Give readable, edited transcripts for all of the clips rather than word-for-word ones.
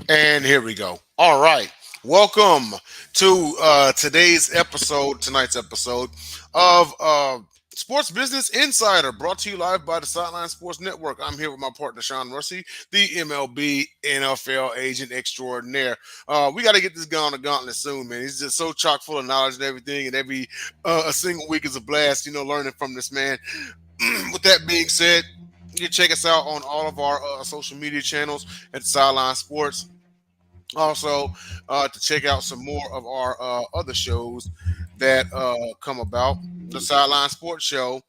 And here we go. All right. Welcome to tonight's episode of Sports Business Insider, brought to you live by the Sideline Sports Network. I'm here with my partner, Sean Russey, the MLB NFL agent extraordinaire. We got to get this guy on the gauntlet soon, man. He's just so chock full of knowledge and everything, and every a single week is a blast, learning from this man. With that being said, you can check us out on all of our social media channels at Sideline Sports. Also, to check out some more of our other shows that come about. The Sideline Sports Show,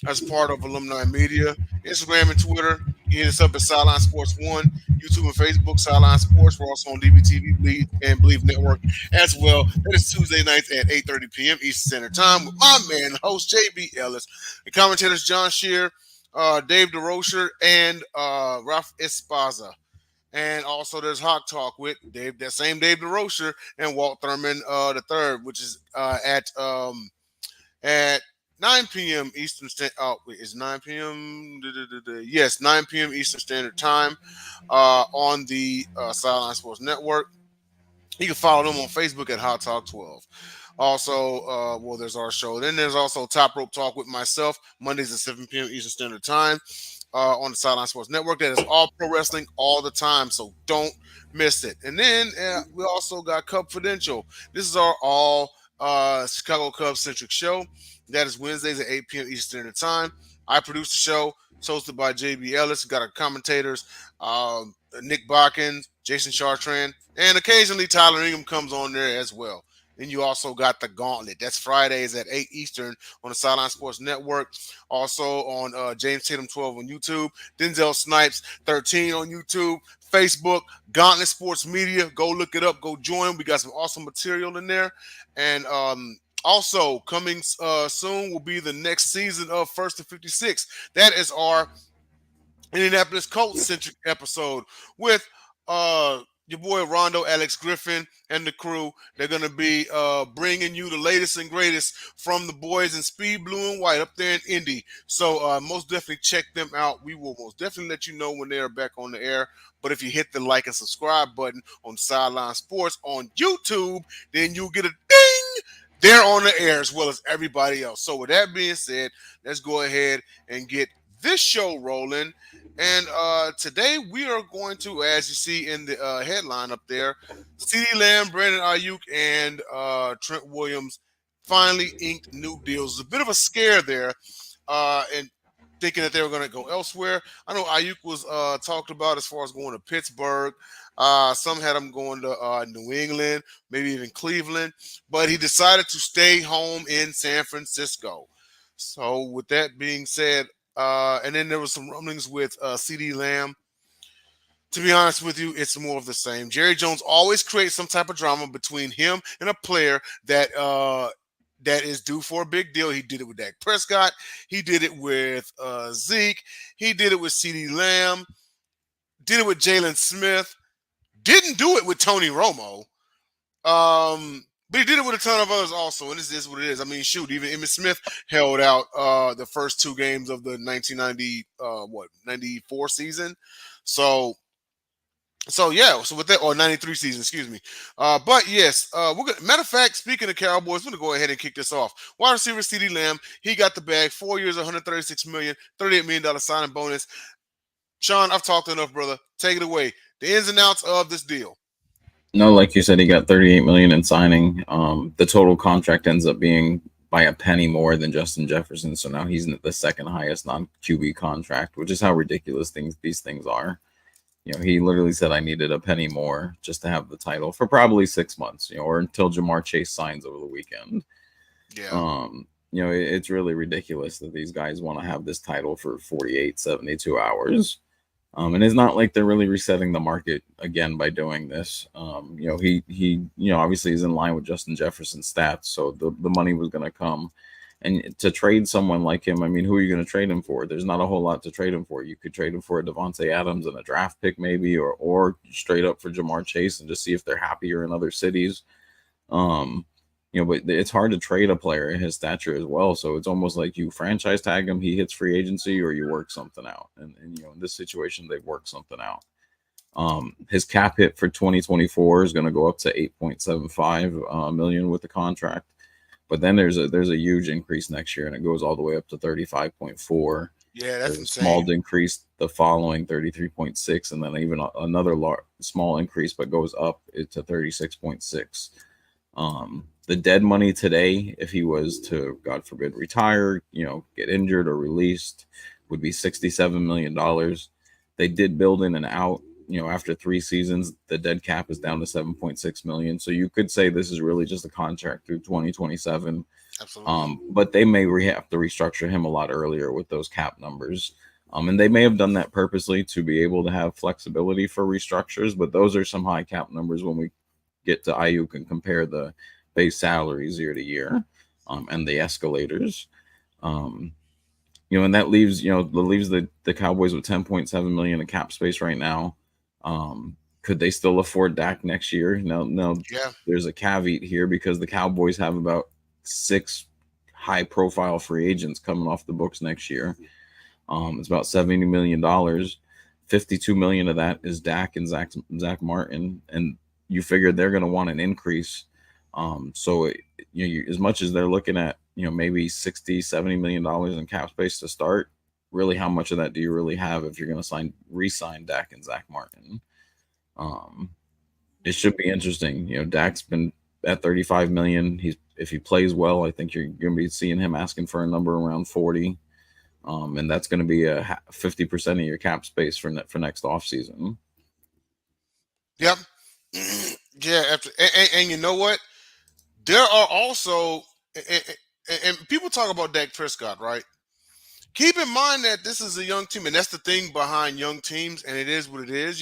as part of Alumni Media, Instagram and Twitter. You hit us up at Sideline Sports One, YouTube and Facebook, Sideline Sports. We're also on DBTV Believe Network as well. That is Tuesday nights at 8:30 p.m. Eastern Standard Time with my man, host JB Ellis, the commentators John Shear, Dave DeRocher, and Ralph Espaza. And also there's Hawk Talk with that same Dave DeRocher and Walt Thurman the third, which is at 9 p.m. Eastern Standard. Oh, wait, it's 9 p.m. Yes, 9 p.m. Eastern Standard Time on the Sideline Sports Network. You can follow them on Facebook at Hot Talk 12. Also, there's our show. Then there's also Top Rope Talk with myself, Mondays at 7 p.m. Eastern Standard Time on the Sideline Sports Network. That is all pro wrestling all the time, so don't miss it. And then we also got Cubfidential. This is our all Chicago Cubs centric show. That is Wednesdays at 8 p.m. Eastern Standard Time. I produce the show. It's hosted by JB Ellis. Got our commentators, Nick Bakken, Jason Chartrand, and occasionally Tyler Ingham comes on there as well. Then you also got the Gauntlet. That's Fridays at 8 Eastern on the Sideline Sports Network. Also on James Tatum 12 on YouTube. Denzel Snipes 13 on YouTube. Facebook, Gauntlet Sports Media. Go look it up. Go join. We got some awesome material in there. And also coming soon will be the next season of First to 56. That is our Indianapolis Colts centric episode with your boy Rondo, Alex Griffin, and the crew. They're going to be bringing you the latest and greatest from the boys in Speed Blue and White up there in Indy. So most definitely check them out. We will most definitely let you know when they are back on the air. But if you hit the like and subscribe button on Sideline Sports on YouTube, then you'll get a ding. They're on the air as well as everybody else. So with that being said, let's go ahead and get this show rolling. And today we are going to, as you see in the headline up there, CeeDee Lamb, Brandon Aiyuk, and Trent Williams finally inked new deals. It's a bit of a scare there, and thinking that they were going to go elsewhere. I know Aiyuk was talked about as far as going to Pittsburgh. Some had him going to New England, maybe even Cleveland, but he decided to stay home in San Francisco. So with that being said, and then there was some rumblings with CeeDee Lamb. To be honest with you, it's more of the same. Jerry Jones always creates some type of drama between him and a player that is due for a big deal. He did it with Dak Prescott. He did it with Zeke. He did it with CeeDee Lamb. Did it with Jalen Smith. Didn't do it with Tony Romo. But he did it with a ton of others also, and this is what it is. I mean, shoot, even Emmitt Smith held out the first two games of the 94 season. So yeah, so with that, or 93 season, excuse me. But yes, we're gonna, matter of fact, speaking of Cowboys, we're gonna go ahead and kick this off. Wide receiver CeeDee Lamb, he got the bag, 4 years, $136 million, $38 million signing bonus. Sean, I've talked enough, brother. Take it away. The ins and outs of this deal. No, like you said, he got $38 million in signing. The total contract ends up being by a penny more than Justin Jefferson. So now he's the second highest non-QB contract, which is how ridiculous these things are. He literally said I needed a penny more just to have the title for probably 6 months, or until Jamar Chase signs over the weekend. Yeah. It's really ridiculous that these guys want to have this title for 48, 72 hours. And it's not like they're really resetting the market again by doing this. He obviously is in line with Justin Jefferson's stats, so the money was going to come. And to trade someone like him, I mean, who are you going to trade him for? There's not a whole lot to trade him for. You could trade him for a Devontae Adams and a draft pick maybe, or straight up for Jamar Chase and just see if they're happier in other cities. But it's hard to trade a player in his stature as well. So it's almost like you franchise tag him, he hits free agency, or you work something out. And in this situation, they've worked something out. His cap hit for 2024 is going to go up to 8.75 million with the contract, but then there's a huge increase next year, and it goes all the way up to 35.4. Yeah, that's There's a small insane. increase the following 33.6, and then even another small increase, but goes up to 36.6. The dead money today, if he was to, God forbid, retire, get injured or released, would be $67 million. They did build in and out. After 3 seasons, the dead cap is down to 7.6 million. So you could say this is really just a contract through 2027. Absolutely. But they may have to restructure him a lot earlier with those cap numbers. And they may have done that purposely to be able to have flexibility for restructures. But those are some high cap numbers when we get to Aiyuk and compare the base salaries year to year, and the escalators. Um, and that leaves the Cowboys with 10.7 million in cap space right now. Could they still afford Dak next year? No. Yeah. There's a caveat here because the Cowboys have about 6 high-profile free agents coming off the books next year. It's about $70 million. 52 million of that is Dak and Zach Martin, and you figure they're going to want an increase. So as much as they're looking at maybe 60-70 million dollars in cap space to start, really how much of that do you really have if you're going to re-sign Dak and Zach Martin? Um, it should be interesting. Dak's been at 35 million. If he plays well, I think you're going to be seeing him asking for a number around 40. And that's going to be a 50% of your cap space for next offseason. Yep. Yeah. And you know what? There are also, and people talk about Dak Prescott, right? Keep in mind that this is a young team, and that's the thing behind young teams, and it is what it is.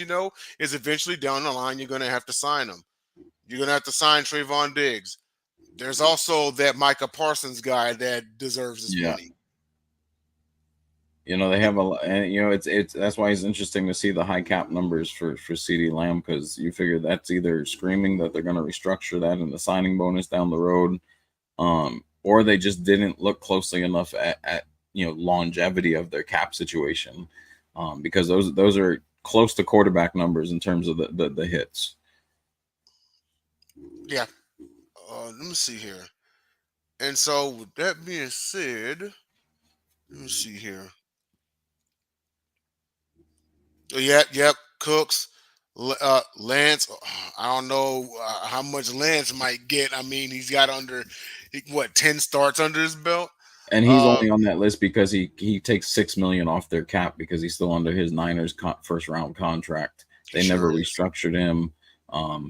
Is eventually down the line you're going to have to sign them. You're going to have to sign Trayvon Diggs. There's also that Micah Parsons guy that deserves his Yeah. money. They have and it's that's why it's interesting to see the high cap numbers for CD Lamb, because you figure that's either screaming that they're going to restructure that in the signing bonus down the road, or they just didn't look closely enough at longevity of their cap situation, because those are close to quarterback numbers in terms of the hits. Yeah. Let me see here. And so, with that being said, let me see here. Yep, yep. Cooks, Lance. I don't know how much Lance might get. I mean, he's got what, 10 starts under his belt. And he's Uh, only on that list because he takes 6 million off their cap because he's still under his Niners first round contract. he They never sure is. restructured him,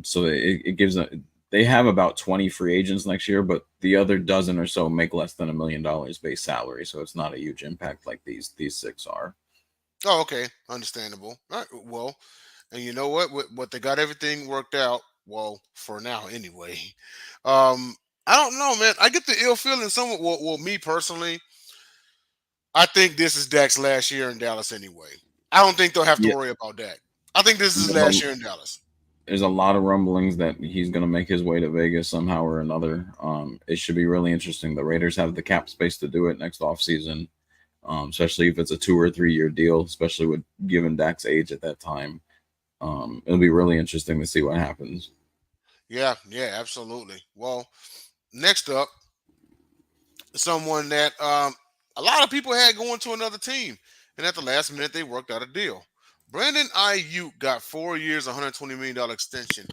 so it gives a. They have about 20 free agents next year, but the other dozen or so make less than $1 million base salary, so it's not a huge impact like these six are. Oh, okay, understandable. All right, well, and you know what? They got everything worked out. Well, for now, anyway. Um, I don't know, man. I get the ill feeling. Well, me personally, I think this is Dak's last year in Dallas anyway. I don't think they'll have to Yeah, worry about Dak. I think this is his there's a, last year in Dallas. there's a lot of rumblings that he's going to make his way to Vegas somehow or another. It should be really interesting. The Raiders have the cap space to do it next offseason, especially if it's a 2 or 3 year deal, especially with given Dak's age at that time. It'll be really interesting to see what happens. Yeah, yeah, absolutely. Well, next up, someone that a lot of people had going to another team, and at the last minute they worked out a deal. Brandon Aiyuk got 4 years, $120 million extension.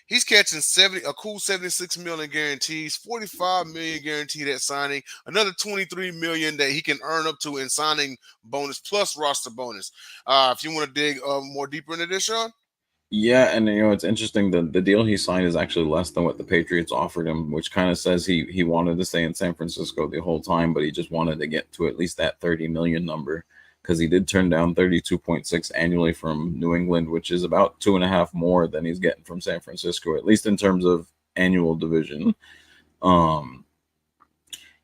He's catching a cool 76 million guarantees, 45 million guaranteed at signing, another 23 million that he can earn up to in signing bonus plus roster bonus. If you want to dig more deeper into this, Sean. Yeah, and it's interesting that the deal he signed is actually less than what the Patriots offered him, which kind of says he wanted to stay in San Francisco the whole time, but he just wanted to get to at least that 30 million number, because he did turn down 32.6 annually from New England, which is about 2.5 more than he's getting from San Francisco, at least in terms of annual division. Um,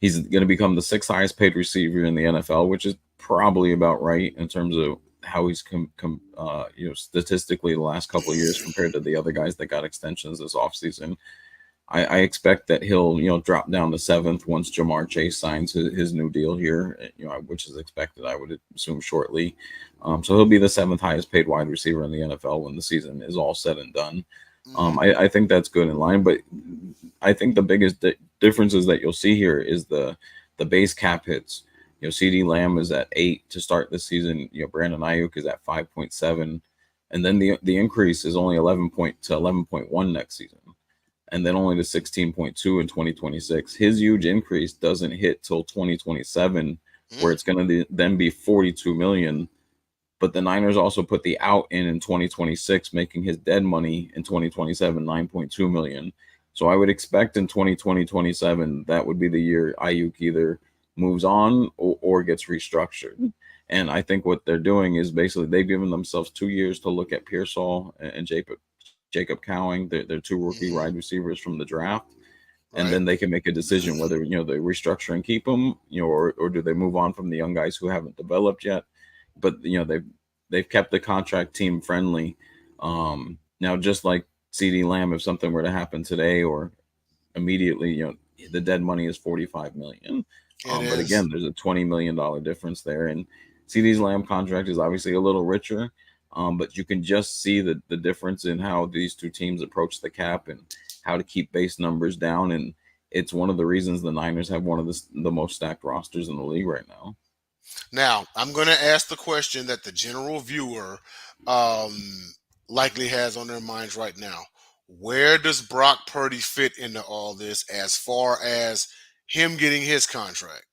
he's going to become the sixth highest paid receiver in the NFL, which is probably about right in terms of how he's statistically the last couple of years compared to the other guys that got extensions this offseason. I expect that he'll drop down to seventh once Jamar Chase signs his new deal here, which is expected, I would assume, shortly. So he'll be the seventh highest paid wide receiver in the NFL when the season is all said and done. Hmm. I think that's good in line, but I think the biggest differences that you'll see here is the base cap hits. CD Lamb is at 8 to start this season. Brandon Ayuk is at 5.7, and then the increase is only 11.1 next season, and then only to 16.2 in 2026. His huge increase doesn't hit till 2027, where it's going to then be 42 million. But the Niners also put the out in 2026, making his dead money in 2027 9.2 million. So I would expect in 2027 that would be the year Ayuk either moves on or gets restructured. And I think what they're doing is basically they've given themselves 2 years to look at Pearsall and Jacob Cowing. They're two rookie Hmm. wide receivers from the draft, and Right. then they can make a decision whether they restructure and keep them, or do they move on from the young guys who haven't developed yet. But they've kept the contract team friendly. Now, just like CD Lamb, if something were to happen today or immediately, the dead money is 45 million. It But is. again, there's a $20 million difference there, and CD's Lamb contract is obviously a little richer. But you can just see the difference in how these two teams approach the cap and how to keep base numbers down. And it's one of the reasons the Niners have one of the most stacked rosters in the league right now. Now, I'm going to ask the question that the general viewer um, likely has on their minds right now. Where does Brock Purdy fit into all this as far as him getting his contract?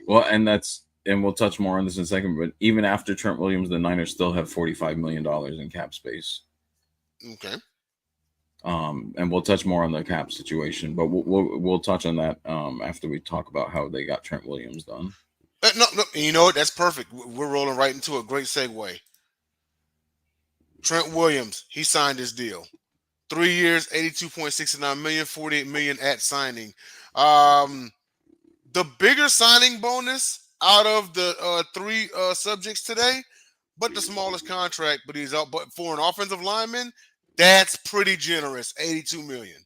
Well, and we'll touch more on this in a second. But even after Trent Williams, the Niners still have $45 million in cap space. Okay. And we'll touch more on the cap situation, but we'll touch on that after we talk about how they got Trent Williams done. No, no, you know what? That's perfect. We're rolling right into a great segue. Trent Williams, he signed his deal. 3 years, 82.69 million, 48 million at signing. Um, the bigger signing bonus out of the three subjects today, but the smallest contract. But he's out. But for an offensive lineman, that's pretty generous. 82 million.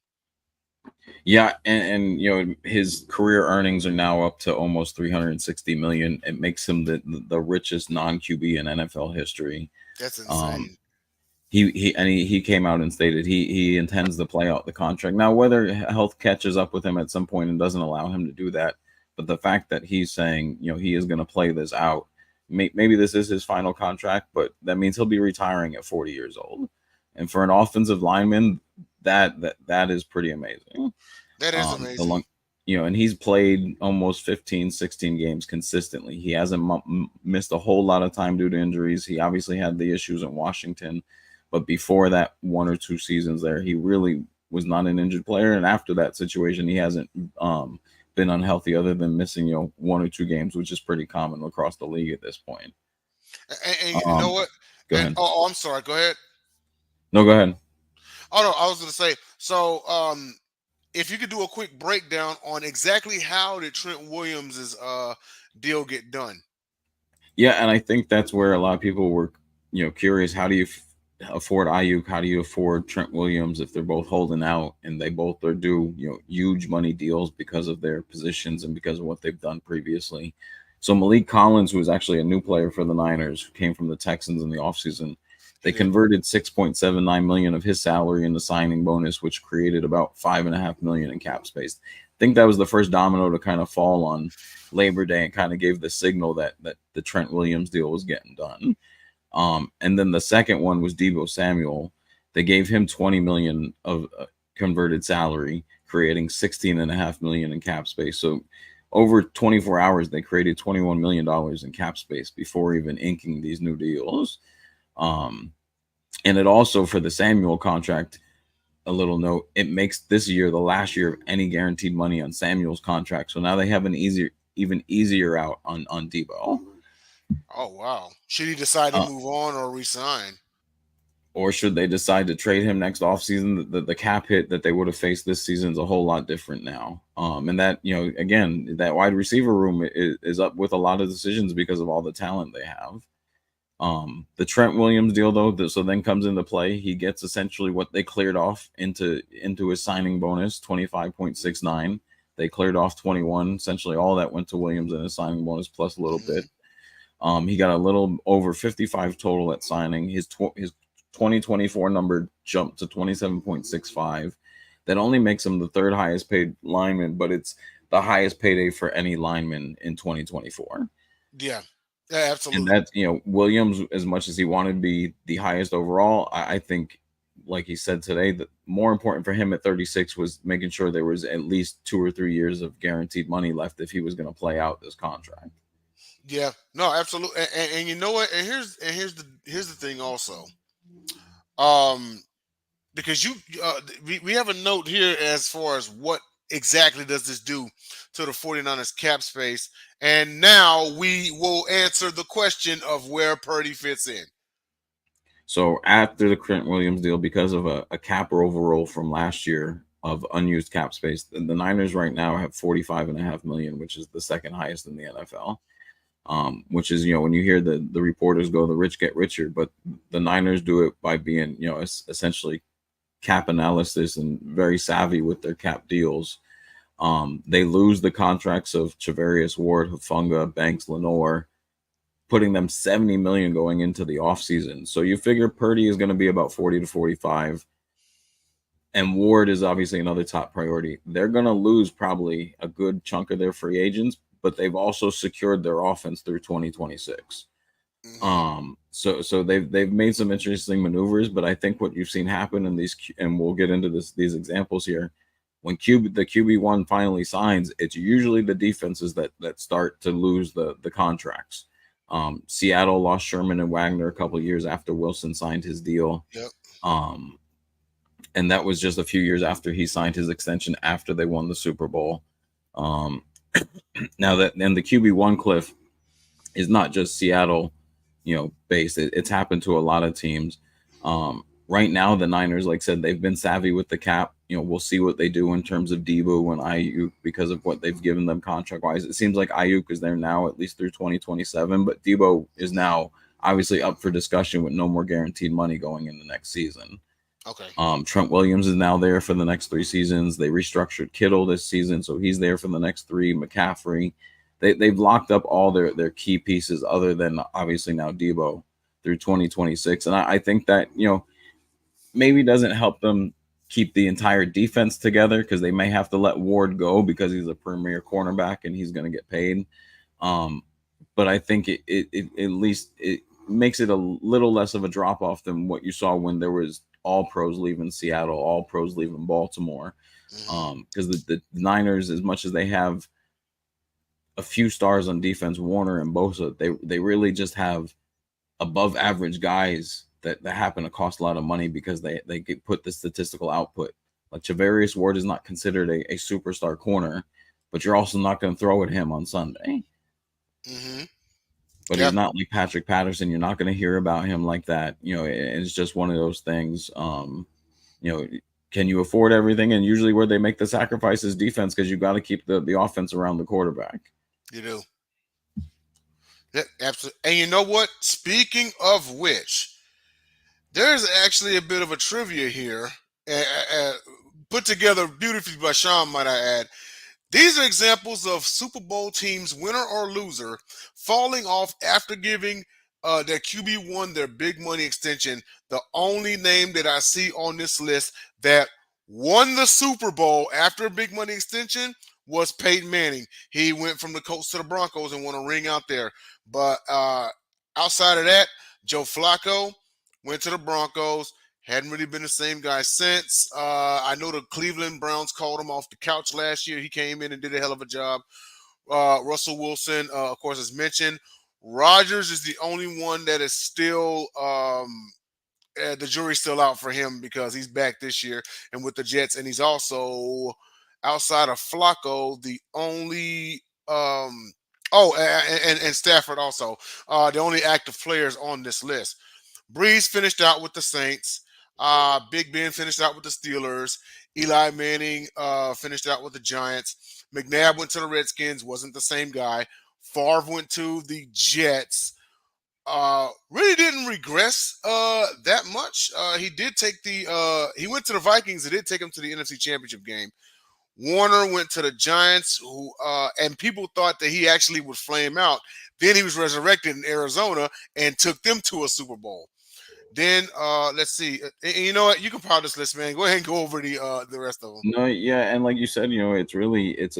Yeah, and his career earnings are now up to almost 360 million. It makes him the richest non QB in NFL history. That's Um, insane. he came out and stated he intends to play out the contract. Now, whether health catches up with him at some point and doesn't allow him to do that, but the fact that he's saying he is going to play this out, maybe this is his final contract, but that means he'll be retiring at 40 years old. And for an offensive lineman, that is pretty amazing. That is The amazing. long, and he's played almost 15, 16 games consistently. He hasn't missed a whole lot of time due to injuries. He obviously had the issues in Washington, but before that 1 or 2 seasons there, he really was not an injured player. And after that situation, he hasn't been unhealthy other than missing 1 or 2 games, which is pretty common across the league at this point. And you know Um, what? Go And ahead. I'm sorry. Go ahead. No, go ahead. Oh no, I was going to say. So, if you could do a quick breakdown on exactly how did Trent Williams's deal get done? Yeah, and I think that's where a lot of people were, curious. How do you afford Ayuk? How do you afford Trent Williams if they're both holding out and they both are due, huge money deals because of their positions and because of what they've done previously? So Malik Collins, who was actually a new player for the Niners, who came from the Texans in the offseason, He they did. converted 6.79 million of his salary into signing bonus, which created about 5.5 million in cap space. I think that was the first domino to kind of fall on Labor Day and kind of gave the signal that the Trent Williams deal was getting done. And then the second one was Debo Samuel. They gave him 20 million of converted salary, creating 16.5 million in cap space. So over 24 hours, they created $21 million in cap space before even inking these new deals. Um, and it also, for the Samuel contract, a little note, it makes this year the last year of any guaranteed money on Samuel's contract. So now they have even easier out on Debo. Oh wow! Should he decide to Uh, move on or resign? or should they decide to trade him next offseason, the cap hit that they would have faced this season is a whole lot different now. And that, again, that wide receiver room is up with a lot of decisions because of all the talent they have. The Trent Williams deal, though, so then comes into play. He gets essentially what they cleared off into his signing bonus, 25.69. They cleared off 21. Essentially, all that went to Williams and his signing bonus plus a little Hmm. bit. He got a little over 55 total at signing. His 2024 number jumped to 27.65. That only makes him the third highest paid lineman, but it's the highest payday for any lineman in 2024. Yeah, yeah, And absolutely. that's, Williams, as much as he wanted to be the highest overall, I think, like he said today, that more important for him at 36 was making sure there was at least 2 or 3 years of guaranteed money left if he was going to play out this contract. Yeah, no, absolutely. And you know what? And here's the thing also. Um, because we have a note here as far as what exactly does this do to the 49ers cap space, and now we will answer the question of where Purdy fits in. So after the Trent Williams deal, because of a cap overroll from last year of unused cap space, the Niners right now have 45.5 million, which is the second highest in the NFL. Which is, when you hear the reporters go, the rich get richer, but the Niners do it by being, essentially cap analysis and very savvy with their cap deals. They lose the contracts of Chavarius Ward, Hufunga, Banks, Lenore, putting them 70 million going into the offseason. So you figure Purdy is going to be about 40 to 45, and Ward is obviously another top priority. They're going to lose probably a good chunk of their free agents, but they've also secured their offense through 2026. Hmm. So they've made some interesting maneuvers, but I think what you've seen happen in these, and we'll get into these examples here. When the QB1 finally signs, it's usually the defenses that start to lose the contracts. Seattle lost Sherman and Wagner a couple of years after Wilson signed his deal. Yep. Um, and that was just a few years after he signed his extension after they won the Super Bowl. Um, Now that, and the QB1 cliff is not just Seattle, based. It's happened to a lot of teams. Right now, the Niners, like I said, they've been savvy with the cap. We'll see what they do in terms of Debo and Aiyuk because of what they've given them contract wise. It seems like Aiyuk is there now at least through 2027, but Debo is now obviously up for discussion with no more guaranteed money going in the next season. Okay. Trent Williams is now there for the next 3 seasons. They restructured Kittle this season, so he's there for the next three. McCaffrey, they've locked up all their key pieces, other than obviously now Debo through 2026. And I think that, maybe doesn't help them keep the entire defense together because they may have to let Ward go because he's a premier cornerback and he's going to get paid. Um, but I think it at least it makes it a little less of a drop off than what you saw when there was all pros leaving Seattle, all pros leaving Baltimore. Hmm. Because the Niners, as much as they have a few stars on defense, Warner and Bosa, they really just have above average guys that happen to cost a lot of money because they get put the statistical output. Like Chavarius Ward is not considered a superstar corner, but you're also not going to throw at him on Sunday. Hmm. But Yeah. he's not like Patrick Patterson. You're not going to hear about him like that. It's just one of those things. You know, can you afford everything? And usually where they make the sacrifice is defense because you got to keep the offense around the quarterback. You do. Yeah, absolutely. And you know what? Speaking of which, there's actually a bit of a trivia here, put together beautifully by Sean, might I add. These are examples of Super Bowl teams, winner or loser, falling off after giving their QB1 their big money extension. The only name that I see on this list that won the Super Bowl after a big money extension was Peyton Manning. He went from the Colts to the Broncos and won a ring out there. But outside of that, Joe Flacco went to the Broncos. Hadn't really been the same guy since. I know the Cleveland Browns called him off the couch last year. He came in and did a hell of a job. Russell Wilson, of course, as mentioned. Rodgers is the only one that is still the jury's still out for him because he's back this year and with the Jets, and he's also outside of Flacco the only and Stafford also the only active players on this list. Breeze finished out with the Saints. Big Ben finished out with the Steelers. Eli Manning finished out with the Giants. McNabb went to the Redskins, wasn't the same guy. Favre went to the Jets. Really didn't regress that much. He did take the he went to the Vikings. It did take him to the NFC Championship game. Warner went to the Giants, who and people thought that he actually would flame out. Then he was resurrected in Arizona and took them to a Super Bowl. Then let's see. And you know what? You can pile this list, man. Go ahead and go over the rest of them. No, yeah, and like you said, it's really it's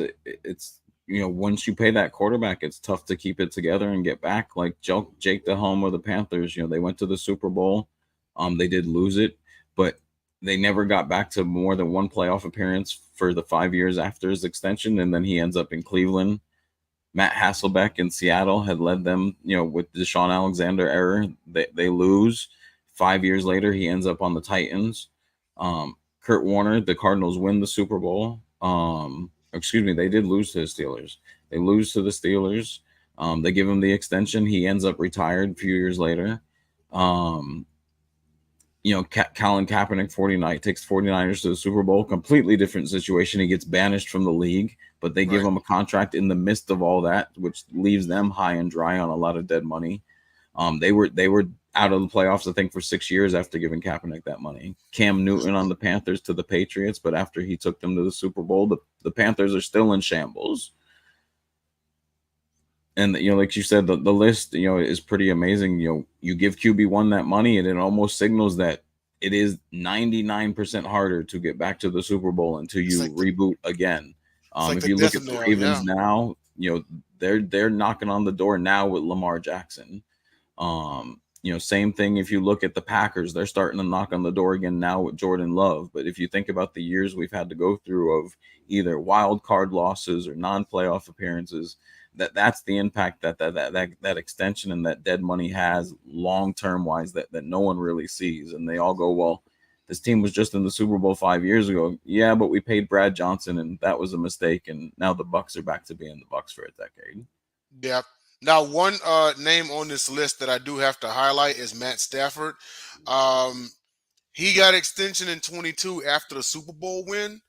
once you pay that quarterback, it's tough to keep it together and get back. Like Jake Delhomme of the Panthers, they went to the Super Bowl. They did lose it, but they never got back to more than one playoff appearance for the 5 years after his extension, and then he ends up in Cleveland. Matt Hasselbeck in Seattle had led them, with the Deshaun Alexander error. They lose. 5 years later, he ends up on the Titans. Kurt Warner, the Cardinals win the Super Bowl. Excuse me, they did lose to the Steelers. They lose to the Steelers. They give him the extension. He ends up retired a few years later. Um, Colin Kaepernick, 49 takes 49ers to the Super Bowl. Completely different situation. He gets banished from the league, but they give Right. him a contract in the midst of all that, which leaves them high and dry on a lot of dead money. They were out of the playoffs, I think, for 6 years after giving Kaepernick that money. Cam Newton on the Panthers to the Patriots, but after he took them to the Super Bowl, the Panthers are still in shambles. And like you said, the list is pretty amazing. You give QB1 that money, and it almost signals that it is 99% harder to get back to the Super Bowl until It's you like reboot again. it's like If the you look death at the knell. Ravens Yeah. now, they're knocking on the door now with Lamar Jackson. Same thing if you look at the Packers, they're starting to knock on the door again now with Jordan Love. But if you think about the years we've had to go through of either wild card losses or non-playoff appearances, that's the impact that extension and that dead money has long term wise that no one really sees. And they all go, well, this team was just in the Super Bowl 5 years ago. Yeah, but we paid Brad Johnson and that was a mistake. And now the Bucks are back to being the Bucks for a decade. Yeah. Now, one name on this list that I do have to highlight is Matt Stafford. Um, he got extension in 22 after the Super Bowl win.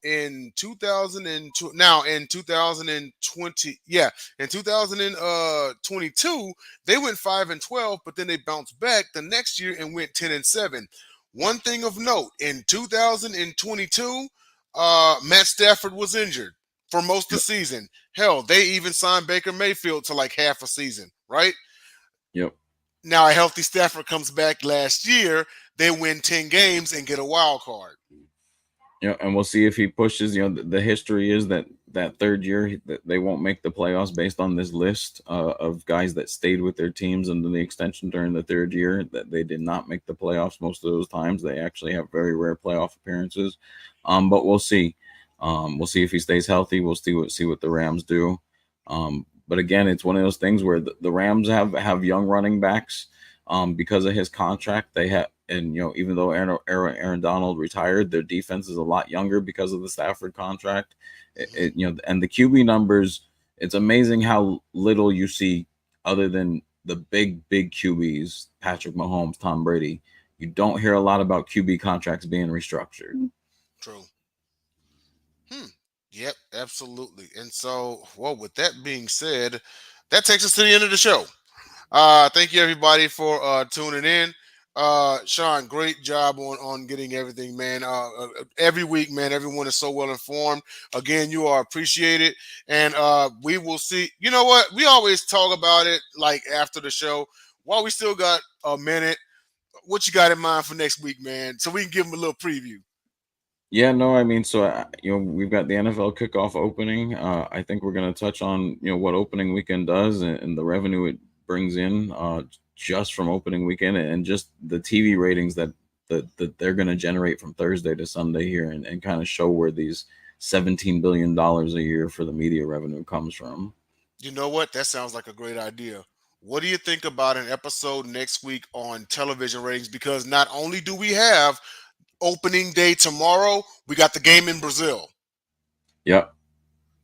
In 2002, now in 2020, yeah, in 2022, they went 5-12, but then they bounced back the next year and went 10-7. One thing of note, in 2022, Matt Stafford was injured for most of the Yep. season. Hell, they even signed Baker Mayfield to like half a season, right? Yep. Now a healthy Stafford comes back last year, they win 10 games and get a wild card. And we'll see if he pushes. The history is that third year that they won't make the playoffs based on this list of guys that stayed with their teams under the extension during the third year. That they did not make the playoffs most of those times. They actually have very rare playoff appearances. But we'll see. We'll see if he stays healthy. We'll see what the Rams do. But again, it's one of those things where the Rams have young running backs. Because of his contract, they have, and even though Aaron Donald retired, their defense is a lot younger because of the Stafford contract. And the QB numbers, it's amazing how little you see other than the big QBs, Patrick Mahomes, Tom Brady. You don't hear a lot about QB contracts being restructured. True. Hmm. Yep, absolutely. And so, well, with that being said, that takes us to the end of the show. Thank you everybody for tuning in. Sean, great job on getting everything, man. Every week, man, everyone is so well informed. Again, you are appreciated, and we will see. You know what? We always talk about it like after the show. While we still got a minute, what you got in mind for next week, man? So we can give them a little preview. Yeah, no, I mean, so we've got the NFL kickoff opening. I think we're going to touch on what opening weekend does and the revenue it brings in just from opening weekend and just the TV ratings that they're going to generate from Thursday to Sunday here and kind of show where these $17 billion a year for the media revenue comes from. You know what? That sounds like a great idea. What do you think about an episode next week on television ratings? Because not only do we have opening day tomorrow, we got the game in Brazil. Yep.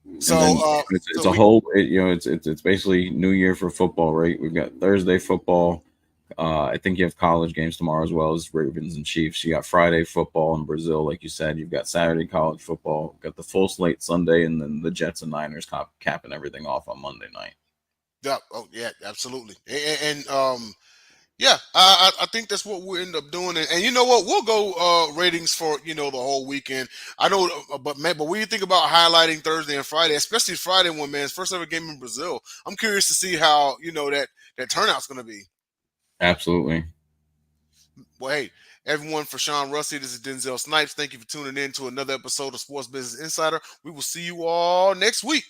And So, then it's so a we whole it's basically New Year for football, right? We've got Thursday football. I think you have college games tomorrow as well as Ravens and Chiefs. You got Friday football in Brazil, like you said. You've got Saturday college football. Got the full slate Sunday, and then the Jets and Niners capping everything off on Monday night. Yeah. Oh, yeah. Absolutely. And yeah, I think that's what we'll end up doing. And you know what? We'll go ratings for the whole weekend. I know, but man, but when you think about highlighting Thursday and Friday, especially Friday one, man, it's first ever game in Brazil. I'm curious to see how that turnout's going to be. Absolutely. Well, hey, everyone, for Sean Rusty, this is Denzel Snipes. Thank you for tuning in to another episode of Sports Business Insider. We will see you all next week.